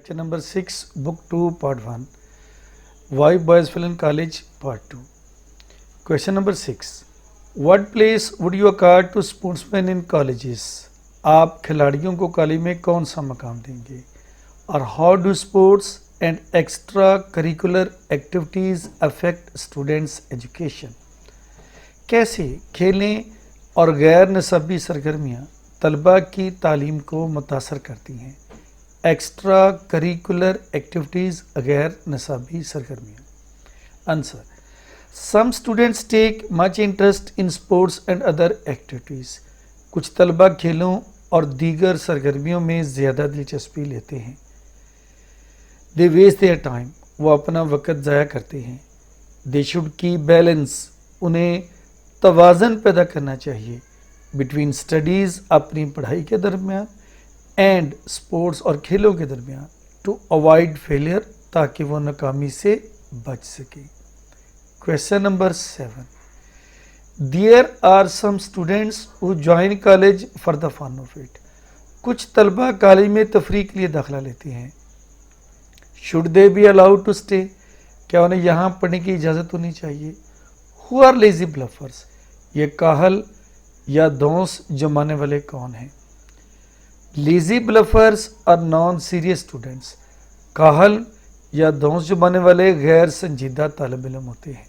Lecture number 6, Book 2, Part 1. Why boys fail in college, Part 2. Question number 6. What place would you accord to sportsmen in colleges? آپ کھلاڑیوں کو college میں کون سا مقام دیں گے؟ اور how do sports and extra curricular activities affect students' education? کیسے کھیلیں اور غیر نصابی سرگرمیاں طلباء کی تعلیم کو متاثر کرتی ہیں؟ ایکسٹرا کریکولر ایکٹیویٹیز غیر نصابی سرگرمیاں. Answer: some students take much interest in sports and other activities. کچھ طلباء کھیلوں اور دیگر سرگرمیوں میں زیادہ دلچسپی لیتے ہیں. They waste their time. وہ اپنا وقت ضائع کرتے ہیں. They should keep balance. انہیں توازن پیدا کرنا چاہیے بٹوین اسٹڈیز اپنی پڑھائی کے درمیان اینڈ اسپورٹس اور کھیلوں کے درمیان ٹو اوائڈ فیلئر تاکہ وہ ناکامی سے بچ سکے. Question number 7. There are some students who join college for the fun of it. کچھ طلباء کالج میں تفریح کے لیے داخلہ لیتے ہیں. Should they be allowed to stay. کیا انہیں یہاں پڑھنے کی اجازت ہونی چاہیے؟ Who are lazy bluffers. یہ کاہل یا دونس جمانے والے کون ہیں؟ لیزی بلفرس اور نان سیریس اسٹوڈنٹس. کاہل یا دونس جمانے والے غیر سنجیدہ طالب علم ہوتے ہیں.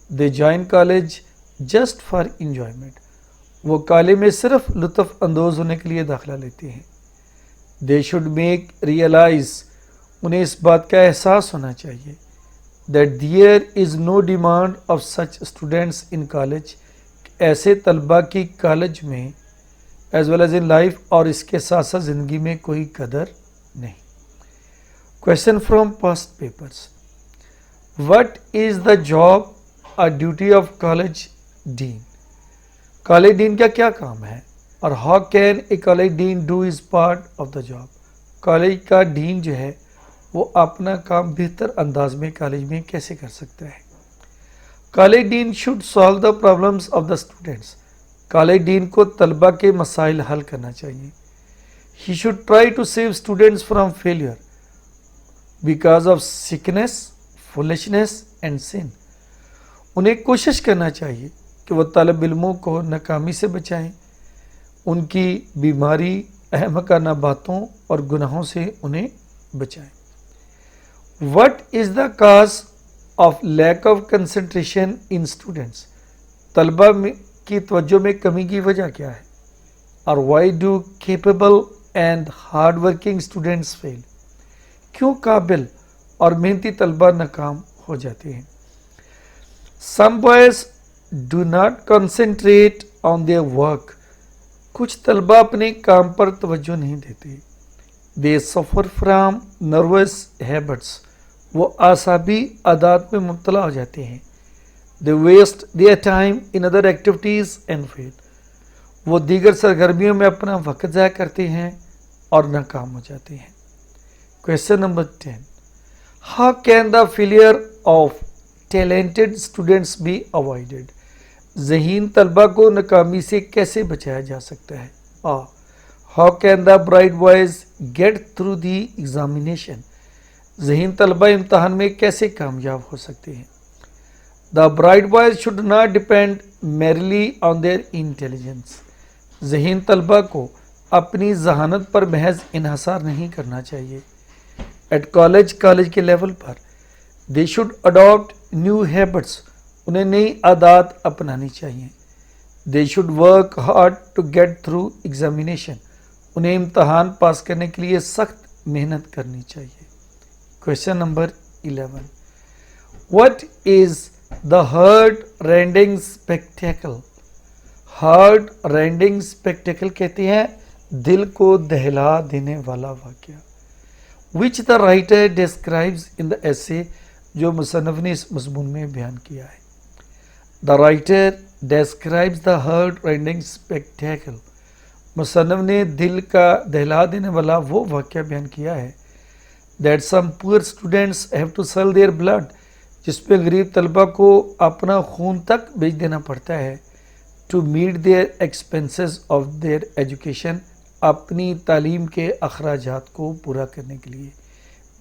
They join college just for enjoyment. وہ کالج میں صرف لطف اندوز ہونے کے لیے داخلہ لیتے ہیں. They should make realize. انہیں اس بات کا احساس ہونا چاہیے that there is no demand of such students in college. ایسے طلباء کی کالج میں as well as in life اور اس کے ساتھ ساتھ زندگی میں کوئی قدر نہیں. Question from past papers. What is the job اور duty of college dean. College dean کا کیا کام ہے اور how can a college dean do as part of the job. College کا ڈین جو ہے وہ اپنا کام بہتر انداز میں کالج میں کیسے کر سکتا ہے؟ College dean should solve the problems of the students. College dean کو طلباء کے مسائل حل کرنا چاہیے. He should try to save students from failure because of sickness foolishness and sin. انہیں کوشش کرنا چاہیے کہ وہ طالب علموں کو ناکامی سے بچائیں. ان کی بیماری احمقانہ باتوں اور گناہوں سے انہیں بچائیں. What is the cause of lack of concentration in students. طلباء کی توجہ میں کمی کی وجہ کیا ہے؟ اور why do capable and hard working students fail. کیوں قابل اور محنتی طلباء ناکام ہو جاتے ہیں؟ Some boys do not concentrate on their work. کچھ طلباء اپنے کام پر توجہ نہیں دیتے. دے سفر فرام نروس ہیبٹس. وہ اعصابی عادات میں مبتلا ہو جاتے ہیں. They waste their time in other activities and fail. وہ دیگر سرگرمیوں میں اپنا وقت ضائع کرتے ہیں اور ناکام ہو جاتے ہیں. Question number 10. How can the failure of talented students be avoided. ذہین طلباء کو ناکامی سے کیسے بچایا جا سکتا ہے؟ How can the bright boys get through the examination. ذہین طلباء امتحان میں کیسے کامیاب ہو سکتے ہیں؟ The bright boys should not depend merely on their intelligence. ذہین طلباء کو اپنی ذہانت پر محض انحصار نہیں کرنا چاہیے. ایٹ کالج کے لیول پر they should adapt new habits. انہیں نئی عادات اپنانی چاہیے. They should work hard to get through examination. انہیں امتحان پاس کرنے کے لیے سخت محنت کرنی چاہیے. Question number 11. What is the heart rendering spectacle. Heart rendering spectacle کہتے ہیں دل کو دہلا دینے والا واقعہ. وچ دا رائٹر ڈسکرائبز ان دا ایسے. جو مصنف نے اس مضمون میں بیان کیا ہے. The writer describes the heart rendering spectacle. مصنف نے دل کا دہلا دینے والا وہ واقعہ بیان کیا ہے that some poor students have to sell their blood. جس پہ غریب طلباء کو اپنا خون تک بیچ دینا پڑتا ہے to meet their expenses of their education. اپنی تعلیم کے اخراجات کو پورا کرنے کے لیے.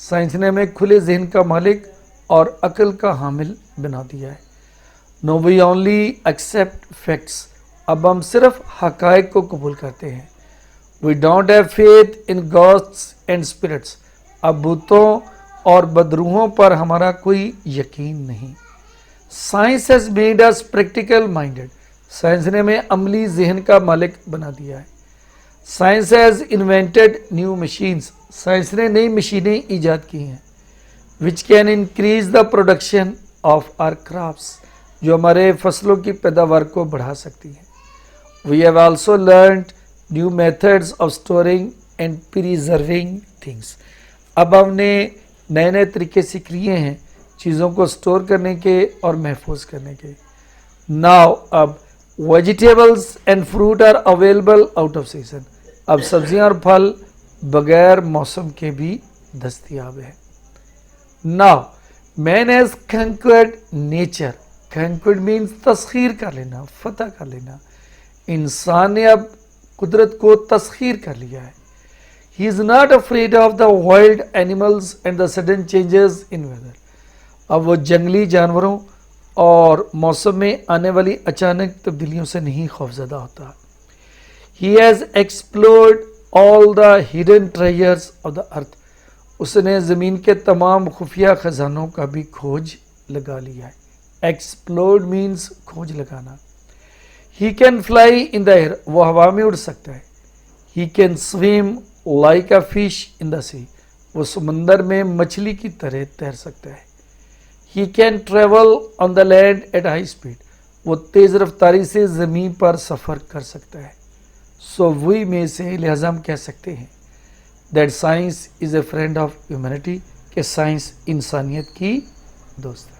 سائنس نے ہمیں کھلے ذہن کا مالک اور عقل کا حامل بنا دیا ہے. Now we only accept facts. اب ہم صرف حقائق کو قبول کرتے ہیں. We don't have faith in ghosts and spirits. اب بتوں اور بدروحوں پر ہمارا کوئی یقین نہیں. Science has made us practical minded. Science نے ہمیں عملی ذہن کا مالک بنا دیا ہے. Science has invented new machines. Science نے نئی مشینیں ایجاد کی ہیں. Which can increase the production of our crafts. جو ہمارے فصلوں کی پیداوار کو بڑھا سکتی ہیں. We have also learned new methods of storing and preserving things. اب ہم نے نئے نئے طریقے سیکھ لیے ہیں چیزوں کو اسٹور کرنے کے اور محفوظ کرنے کے. ناؤ اب vegetables and fruit are available out of season. اب سبزیاں اور پھل بغیر موسم کے بھی دستیاب ہیں. Now man has conquered nature. Conquered means تسخیر کر لینا, فتح کر لینا. انسان نے اب قدرت کو تسخیر کر لیا ہے. He is not afraid of the wild animals and the sudden changes in weather. اب وہ جنگلی جانوروں اور موسم میں آنے والی اچانک تبدیلیوں سے نہیں خوفزدہ ہوتا. He has explored all the hidden treasures of the earth. اس نے زمین کے تمام خفیہ خزانوں کا بھی کھوج لگا لیا ہے. Explored means کھوج لگانا. He can fly in the air. وہ ہوا میں اڑ سکتا ہے. He can swim like a fish in the sea. وہ سمندر میں مچھلی کی طرح تیر سکتا ہے. He can travel on the land at high speed. وہ تیز رفتاری سے زمین پر سفر کر سکتا ہے. So we may say, لہذا ہم کہہ سکتے ہیں that science is a friend of humanity, کہ سائنس انسانیت کی دوست ہے.